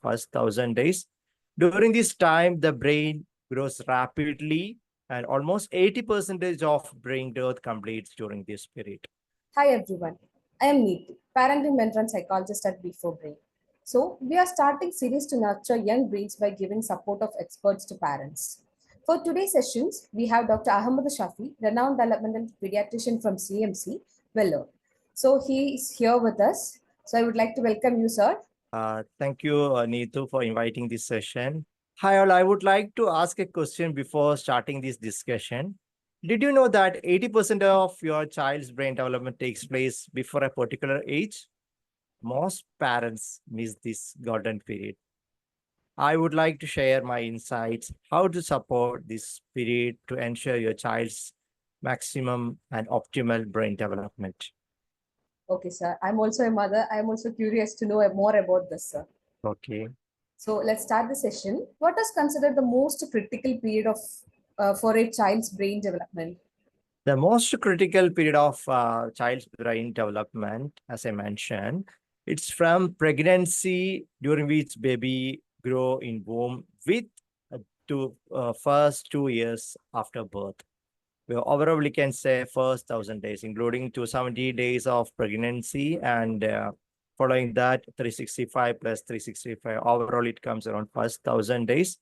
first 1,000 days. During this time, the brain grows rapidly and almost 80% of brain growth completes during this period. Hi everyone, I am Neeti, parenting mentor and psychologist at B4Brain. So we are starting series to nurture young brains by giving support of experts to parents. For today's sessions, we have Dr. Ahamed Shafi, renowned developmental pediatrician from CMC Vellore. So he is here with us. So I would like to welcome you, sir. Thank you, Neetu, for inviting this session. Hi, all. I would like to ask a question before starting this discussion. Did you know that 80% of your child's brain development takes place before a particular age? Most parents miss this golden period. I would like to share my insights, how to support this period to ensure your child's maximum and optimal brain development. Okay, sir. I'm also a mother. I'm also curious to know more about this, sir. Okay. So let's start the session. What is considered the most critical period of for a child's brain development? The most critical period of child's brain development, as I mentioned, it's from pregnancy, during which baby grow in womb with to first 2 years after birth. Overall, we can say first 1,000 days, including 270 days of pregnancy, and following that 365 plus 365. Overall, it comes around first 1,000 days.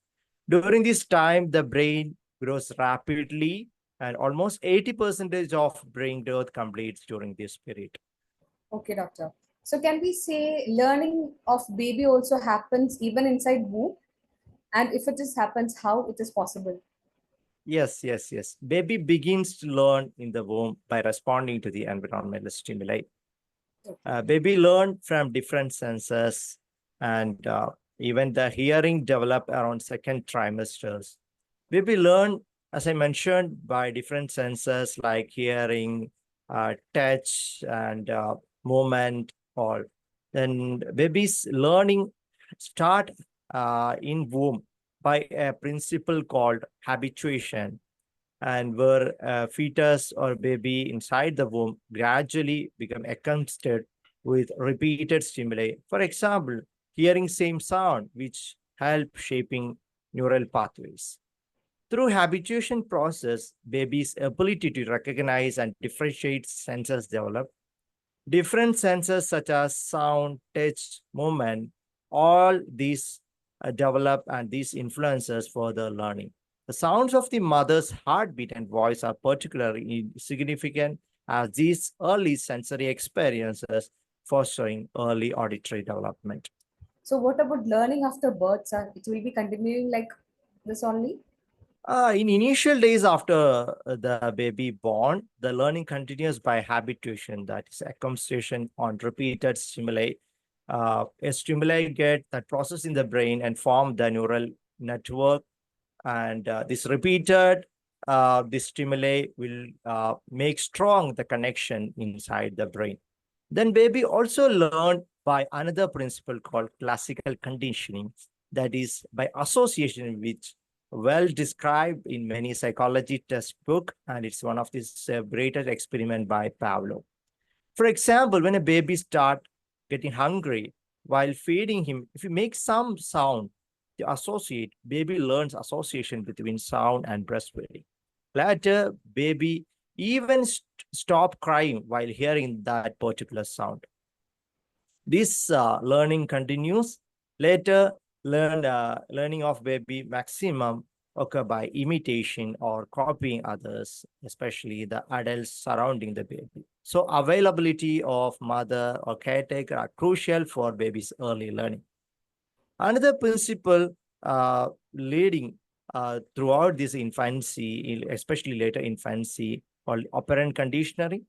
During this time, the brain grows rapidly and almost 80% of brain growth completes during this period. Okay, doctor. So can we say learning of baby also happens even inside womb? And if it just happens, how it is possible? Yes. Baby begins to learn in the womb by responding to the environmental stimuli. Okay. Baby learn from different senses, and even the hearing develop around second trimesters. Baby learn, as I mentioned, by different senses like hearing, touch, and movement. All. Then baby's learning start in womb by a principle called habituation, and where a fetus or baby inside the womb gradually become accustomed with repeated stimuli. For example, hearing same sound, which help shaping neural pathways. Through habituation process, baby's ability to recognize and differentiate senses develop. Different senses such as sound, touch, movement, all these develop, and these influences further learning. The sounds of the mother's heartbeat and voice are particularly significant, as these early sensory experiences fostering early auditory development. So what about learning after birth, sir? It will be continuing like this only? In initial days after the baby born, the learning continues by habituation, that is accumulation on repeated stimuli. A stimuli get that process in the brain and form the neural network, and this repeated this stimuli will make strong the connection inside the brain. Then baby also learn by another principle called classical conditioning, that is by association, which well described in many psychology textbook, and it's one of these greatest experiment by Pavlov. For example, when a baby start getting hungry, while feeding him, if you make some sound to associate, baby learns association between sound and breastfeeding. Later, baby even stop crying while hearing that particular sound. This learning continues. Later, learning of baby maximum occur by imitation or copying others, especially the adults surrounding the baby. So availability of mother or caretaker are crucial for baby's early learning. Another principle leading throughout this infancy, especially later infancy, called operant conditioning.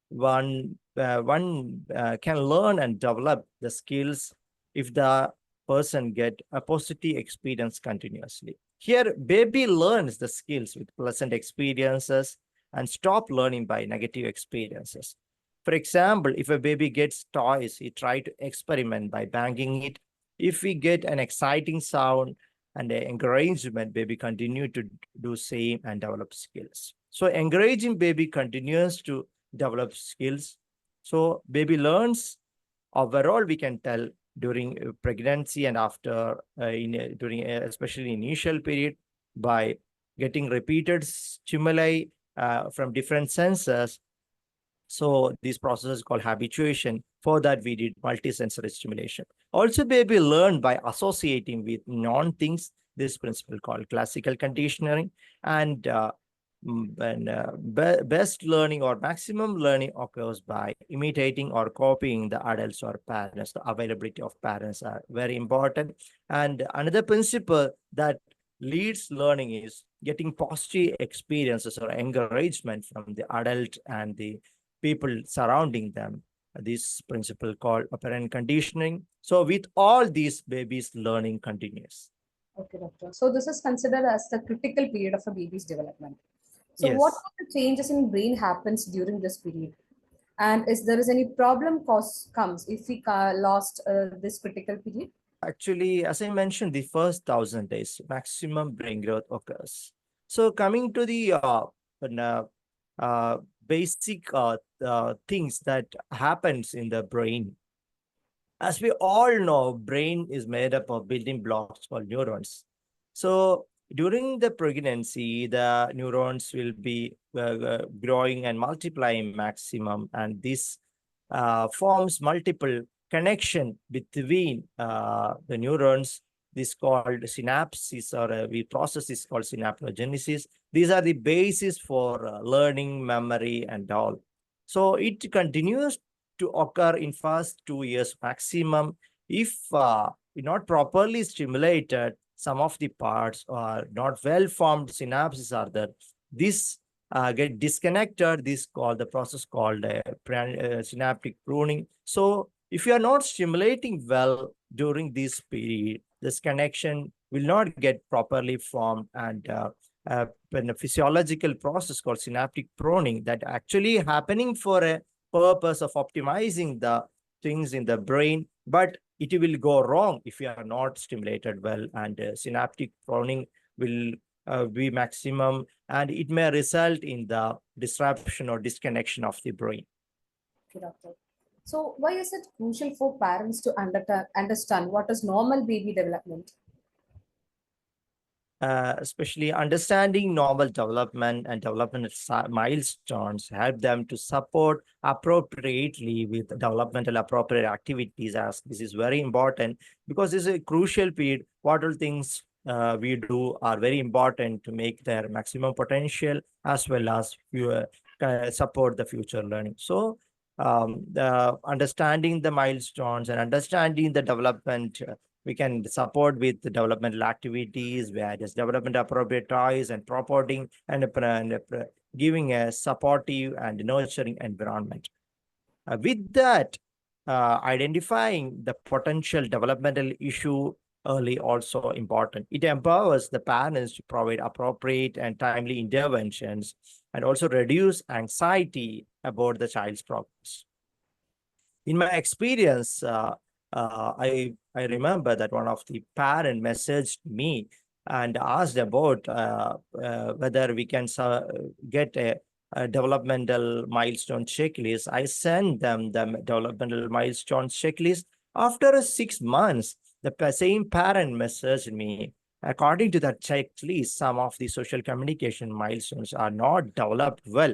One can learn and develop the skills if the person get a positive experience continuously. Here, baby learns the skills with pleasant experiences and stop learning by negative experiences. For example, if a baby gets toys, he try to experiment by banging it. If we get an exciting sound and encouragement, baby continue to do same and develop skills. So encouraging baby continues to develop skills. So baby learns. Overall, we can tell during pregnancy and after during especially initial period by getting repeated stimuli from different senses. So this process is called habituation. For that, we did multisensory stimulation. Also, baby learned by associating with non-things. This principle called classical conditioning. And best learning or maximum learning occurs by imitating or copying the adults or parents. The availability of parents are very important. And another principle that leads learning is getting positive experiences or encouragement from the adult and the people surrounding them. This principle called operant conditioning. So with all these, babies learning continues. Okay, doctor. So this is considered as the critical period of a baby's development. So what Yes. are the changes in brain happens during this period? And is there is any problem comes if we lost this critical period? Actually, as I mentioned, the first 1,000 days, maximum brain growth occurs. So coming to the uh, uh, basic things that happens in the brain. As we all know, brain is made up of building blocks called neurons. So during the pregnancy, the neurons will be growing and multiplying maximum, and this forms multiple connection between the neurons. This called synapses, or we process is called synaptogenesis. These are the basis for learning, memory, and all. So it continues to occur in first 2 years maximum. If not properly stimulated, some of the parts are not well formed synapses are there. This get disconnected. This called the process called synaptic pruning. So if you are not stimulating well during this period, this connection will not get properly formed, and when a physiological process called synaptic pruning that actually happening for a purpose of optimizing the things in the brain, but it will go wrong if you are not stimulated well, and synaptic pruning will be maximum, and it may result in the disruption or disconnection of the brain. Okay, doctor. So why is it crucial for parents to understand what is normal baby development? Especially understanding normal development and developmental milestones help them to support appropriately with developmental appropriate activities, as this is very important because this is a crucial period. What all things we do are very important to make their maximum potential as well as support the future learning. So the understanding the milestones and understanding the development, we can support with the developmental activities, various development appropriate toys and promoting and giving a supportive and nurturing environment. With that, identifying the potential developmental issue early also important. It empowers the parents to provide appropriate and timely interventions and also reduce anxiety about the child's progress. In my experience, I remember that one of the parent messaged me and asked about whether we can get a developmental milestone checklist. I sent them the developmental milestone checklist. After 6 months, the same parent messaged me. According to that checklist, some of the social communication milestones are not developed well.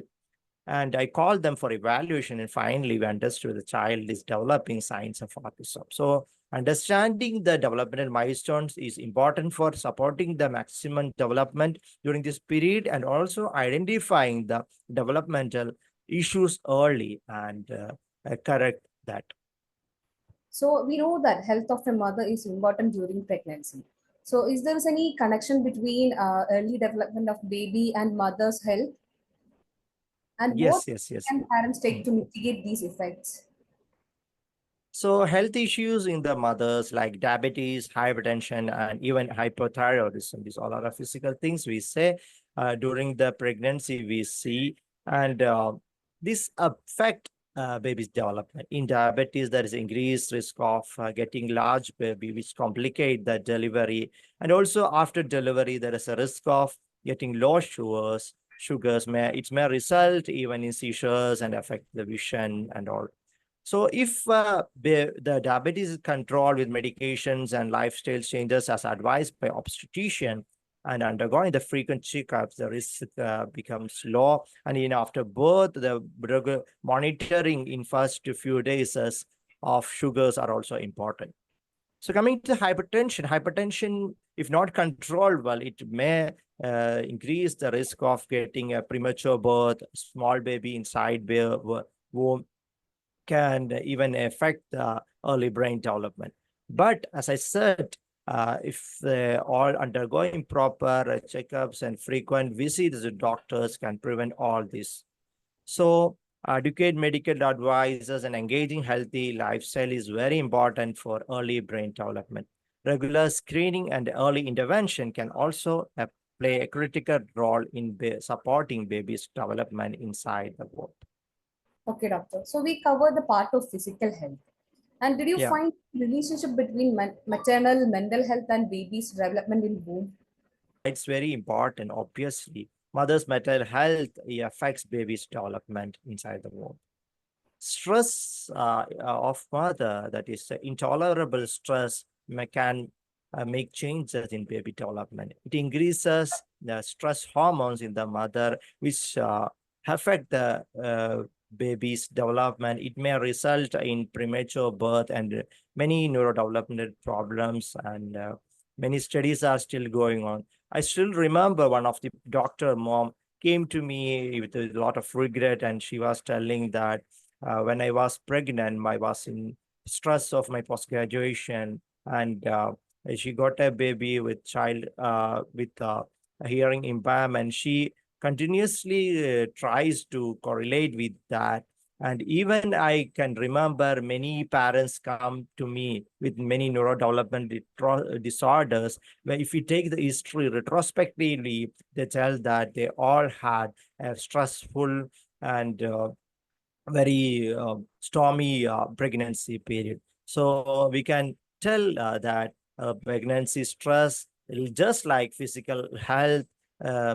And I called them for evaluation, and finally we understood the child is developing signs of autism. So understanding the developmental milestones is important for supporting the maximum development during this period, and also identifying the developmental issues early and correct that. So we know that health of a mother is important during pregnancy. So is there any connection between early development of baby and mother's health? And what Yes, yes, yes. can parents take Mm. to mitigate these effects? So health issues in the mothers like diabetes, hypertension, and even hypothyroidism, these all are physical things we say during the pregnancy we see, and this affect baby's development. In diabetes, there is increased risk of getting large baby, which complicate the delivery, and also after delivery, there is a risk of getting low sugars. It may result even in seizures and affect the vision and all. So if the diabetes is controlled with medications and lifestyle changes as advised by obstetrician and undergoing the frequent checkups, the risk becomes low. And after birth, the monitoring in first few days of sugars are also important. So coming to hypertension, if not controlled well, it may increase the risk of getting a premature birth, small baby inside womb, can even affect the early brain development. But as I said, if they all undergoing proper checkups and frequent visits to doctors can prevent all this. So educate medical advisors and engaging healthy lifestyle is very important for early brain development. Regular screening and early intervention can also play a critical role in supporting baby's development inside the womb. Okay, doctor. So we covered the part of physical health. And did you Yeah. find relationship between maternal mental health and baby's development in womb? It's very important, obviously. Mother's mental health affects baby's development inside the womb. Stress of mother, that is intolerable stress, can make changes in baby development. It increases the stress hormones in the mother, which affect the baby's development. It may result in premature birth and many neurodevelopmental problems, and many studies are still going on. I still remember one of the doctor mom came to me with a lot of regret, and she was telling that when I was pregnant, I was in stress of my post graduation, and she got a baby with with a hearing impairment. She continuously tries to correlate with that. And even I can remember many parents come to me with many neurodevelopmental disorders, where if you take the history retrospectively, they tell that they all had a stressful and very stormy pregnancy period. So we can tell that pregnancy stress, just like physical health,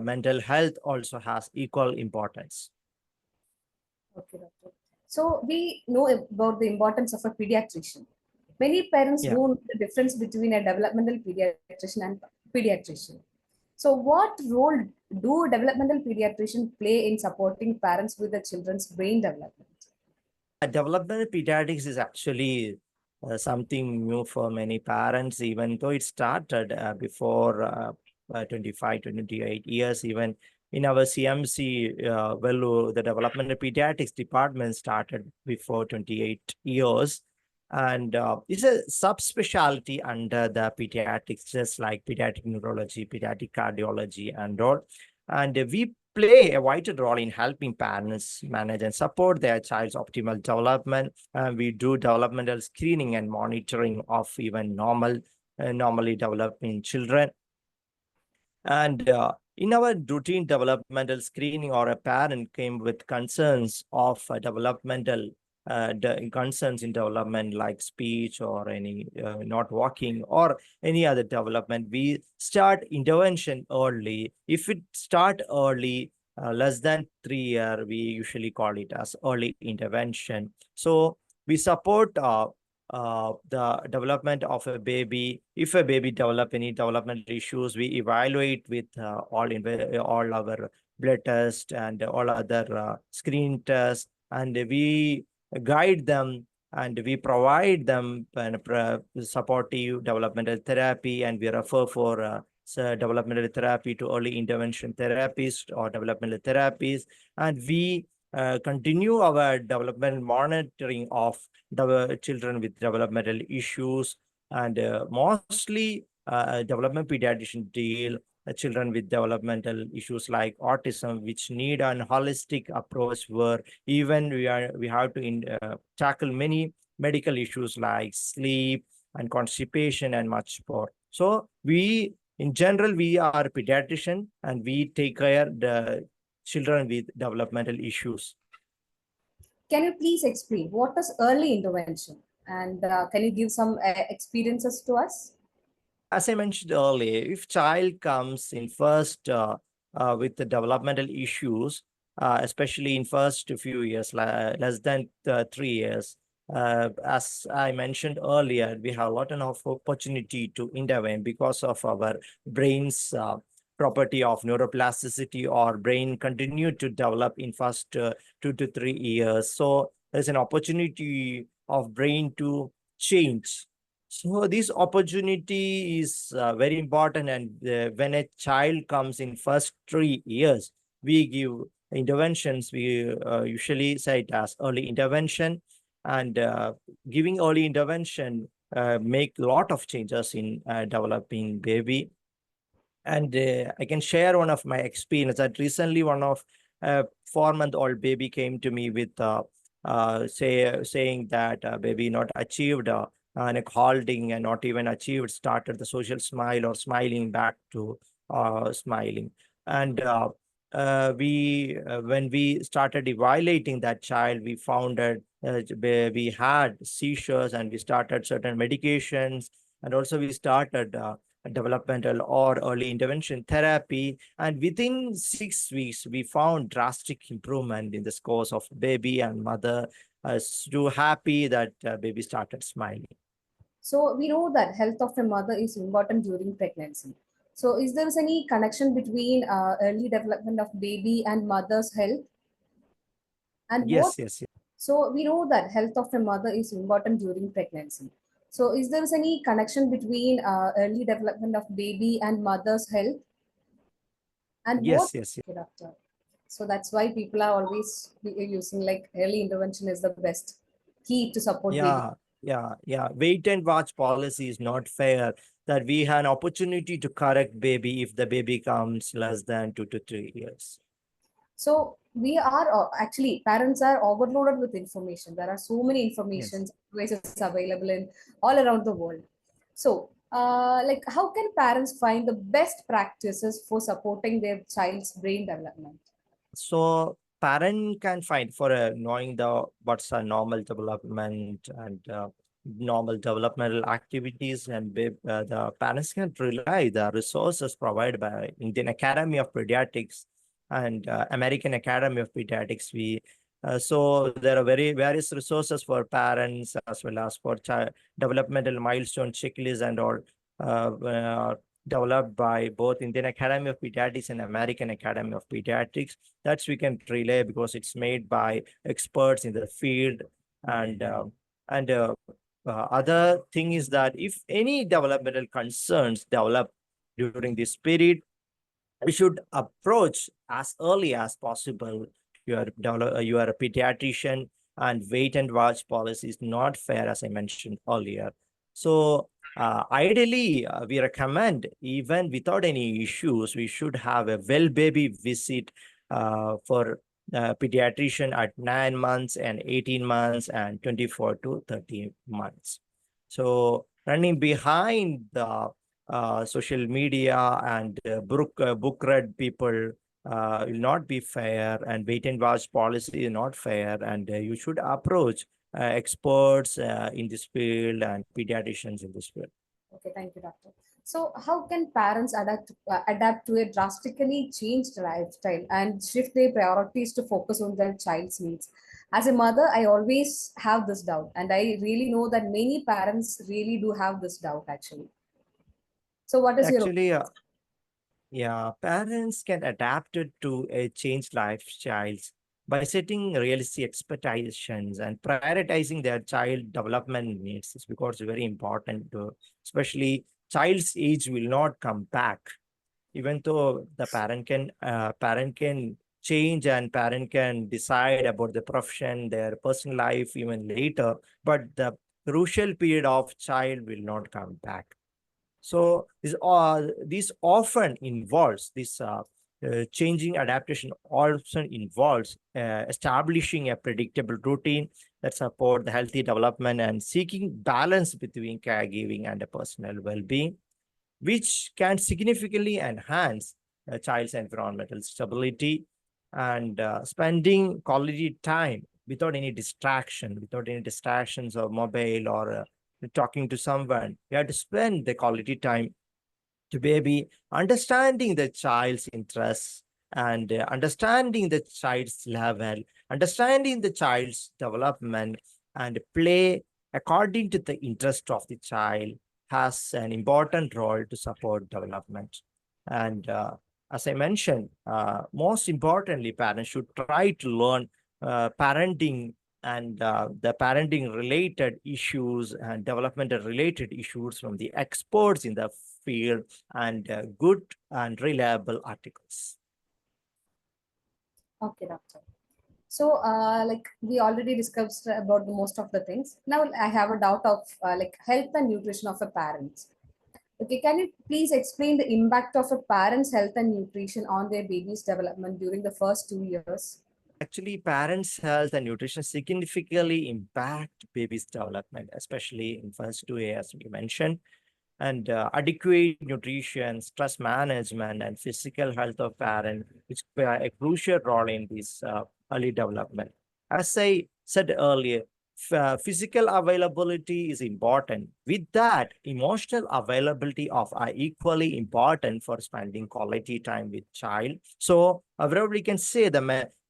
mental health also has equal importance. Okay, doctor. So we know about the importance of a pediatrician. Many parents Yeah. don't know the difference between a developmental pediatrician and pediatrician. So what role do developmental pediatrician play in supporting parents with the children's brain development? Developmental pediatrics is actually something new for many parents, even though it started before 25, 28 years. Even in our CMC Vellore, the Developmental Pediatrics department started before 28 years. And it's a subspecialty under the pediatrics, just like pediatric neurology, pediatric cardiology, and all. And we play a vital role in helping parents manage and support their child's optimal development. We do developmental screening and monitoring of even normally developing children. And in our routine developmental screening, or a parent came with concerns of developmental concerns in development, like speech or any not walking or any other development, we start intervention early. If it start early, less than 3 years, we usually call it as early intervention. So we support the development of a baby. If a baby develop any developmental issues, we evaluate with all our blood tests and all other screen tests, and we guide them, and we provide them supportive developmental therapy, and we refer for developmental therapy to early intervention therapists or developmental therapies. And we continue our development monitoring of the children with developmental issues. And mostly development pediatrician deal children with developmental issues like autism, which need an holistic approach, where even we have to tackle many medical issues like sleep and constipation and much more. So we, in general, we are a pediatrician, and we take care the children with developmental issues. Can you please explain what is early intervention? And can you give some experiences to us? As I mentioned earlier, if child comes in first with the developmental issues, especially in first few years, less than 3 years, As I mentioned earlier, we have a lot of opportunity to intervene because of our brain's property of neuroplasticity, or brain continue to develop in first 2 to 3 years. So there's an opportunity of brain to change. So this opportunity is very important. And when a child comes in first 3 years, we give interventions. We usually say it as early intervention, and giving early intervention make a lot of changes in developing baby. And I can share one of my experience that recently one of 4-month-old baby came to me with saying that baby not achieved and holding, and not even achieved started the social smile or smiling back to smiling. And we when we started evaluating that child, we found that we had seizures, and we started certain medications, and also we started developmental or early intervention therapy. And within 6 weeks, we found drastic improvement in the scores of baby and mother. So happy that baby started smiling. So we know that health of a mother is important during pregnancy. So is there any connection between early development of baby and mother's health? And what? Yes, yes, yes. So we know that health of a mother is important during pregnancy. So is there any connection between early development of baby and mother's health? And what? Yes, yes, yes. Okay, doctor. So that's why people are always using like early intervention is the best key to support baby. Yeah. Wait and watch policy is not fair. That we have an opportunity to correct baby if the baby comes less than 2 to 3 years. So we are actually parents are overloaded with information. There are so many Yes. information devices available in all around the world. So like how can parents find the best practices for supporting their child's brain development? So parent can find for knowing the what's a normal development and normal developmental activities, and the parents can rely the resources provided by Indian Academy of Pediatrics and American Academy of Pediatrics. So there are very various resources for parents as well as for child developmental milestone checklists and all. Developed by both Indian Academy of Pediatrics and American Academy of Pediatrics. That's we can relay because it's made by experts in the field. And other thing is that if any developmental concerns develop during this period, we should approach as early as possible. You are a pediatrician, and wait and watch policy is not fair, as I mentioned earlier. So ideally, we recommend even without any issues, we should have a well baby visit for pediatrician at 9 months and 18 months and 24 to 30 months. So running behind the social media and book read people will not be fair, and wait and watch policy is not fair. And you should approach experts in this field and pediatricians in this field. Okay, thank you, doctor. So how can parents adapt to a drastically changed lifestyle and shift their priorities to focus on their child's needs? As a mother, I always have this doubt, and I really know that many parents really do have this doubt actually. So what is your Actually, yeah, parents can adapt it to a changed lifestyles by setting realistic expectations and prioritizing their child development needs. It's because it's very important to, especially child's age will not come back, even though the parent can change, and parent can decide about the profession, their personal life even later, but the crucial period of child will not come back. So this often involves this changing adaptation also involves establishing a predictable routine that support the healthy development and seeking balance between caregiving and the personal well-being, which can significantly enhance a child's environmental stability. And spending quality time without any distractions or mobile or talking to someone. You have to spend the quality time to baby, understanding the child's interests and understanding the child's level, understanding the child's development, and play according to the interest of the child has an important role to support development. And as I mentioned, most importantly, parents should try to learn parenting and the parenting related issues and developmental related issues from the experts in the field and good and reliable articles. Okay, doctor. So, like we already discussed about the most of the things. Now, I have a doubt of like health and nutrition of a parent. Okay, can you please explain the impact of a parent's health and nutrition on their baby's development during the first 2 years? Actually, parents' health and nutrition significantly impact baby's development, especially in first 2 years we mentioned. And adequate nutrition, stress management, and physical health of parent, which play a crucial role in this early development. As I said earlier, physical availability is important. With that, emotional availability are equally important for spending quality time with child. So, however, we can say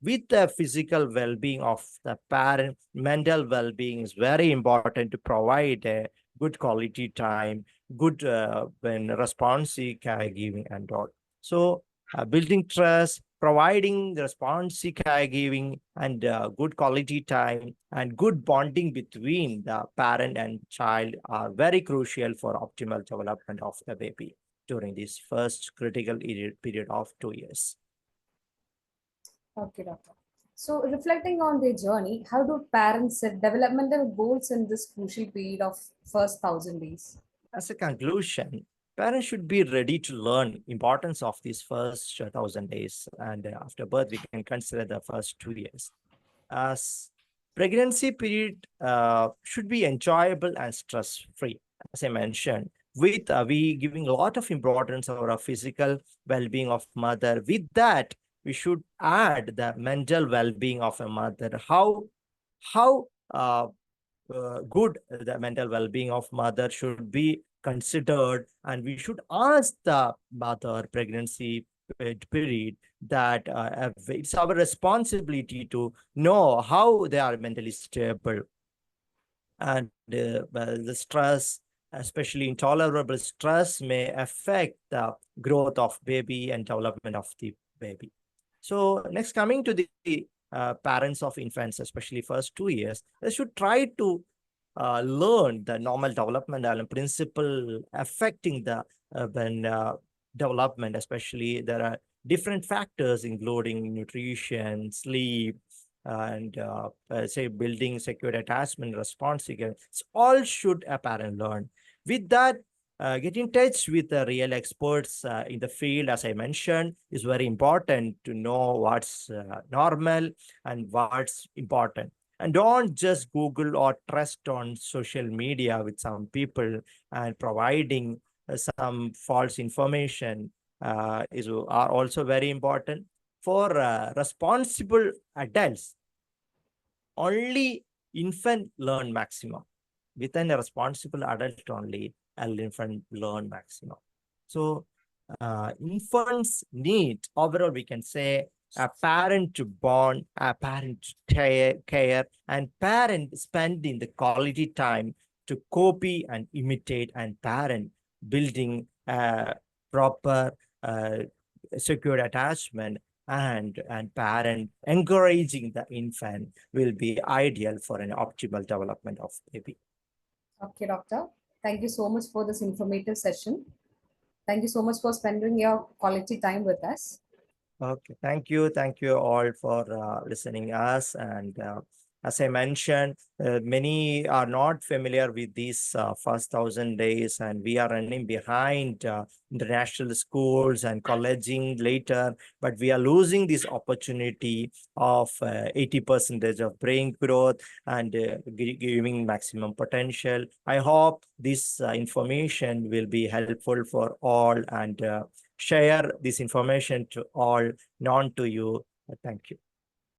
with the physical well-being of the parent, mental well-being is very important to provide a good quality time, good when responsive caregiving and all. So building trust, providing the responsive caregiving and good quality time and good bonding between the parent and child are very crucial for optimal development of the baby during this first critical period of 2 years. Okay, doctor. So, reflecting on their journey, how do parents set developmental goals in this crucial period of first 1,000 days? As a conclusion, parents should be ready to learn importance of these first 1,000 days, and after birth, we can consider the first 2 years. As pregnancy period should be enjoyable and stress-free, as I mentioned. With we giving a lot of importance over our physical well-being of mother. With that, we should add the mental well-being of a mother. How good the mental well-being of mother should be considered, and we should ask the mother pregnancy period that it's our responsibility to know how they are mentally stable, and the stress, especially intolerable stress, may affect the growth of baby and development of the baby. So next, coming to the parents of infants, especially first 2 years, they should try to learn the normal developmental principle affecting the development. Especially there are different factors including nutrition, sleep, and say building secure attachment, responsiveness. All should a parent learn. With that, get in touch with the real experts in the field, as I mentioned, is very important to know what's normal and what's important. And don't just Google or trust on social media with some people and providing some false information are also very important. For responsible adults, only infant learn maximum. Within a responsible adult only, an infant learn maximum. So infants need, overall we can say, a parent to bond, a parent to care, and parent spending the quality time to copy and imitate, and parent building proper secure attachment, and parent encouraging the infant will be ideal for an optimal development of baby. Okay, doctor. Thank you so much for this informative session. Thank you so much for spending your quality time with us. Okay, thank you all for listening us. And as I mentioned, many are not familiar with these first 1,000 days, and we are running behind international schools and colleging later, but we are losing this opportunity of 80% of brain growth and giving maximum potential. I hope this information will be helpful for all, and share this information to all known to you. Thank you.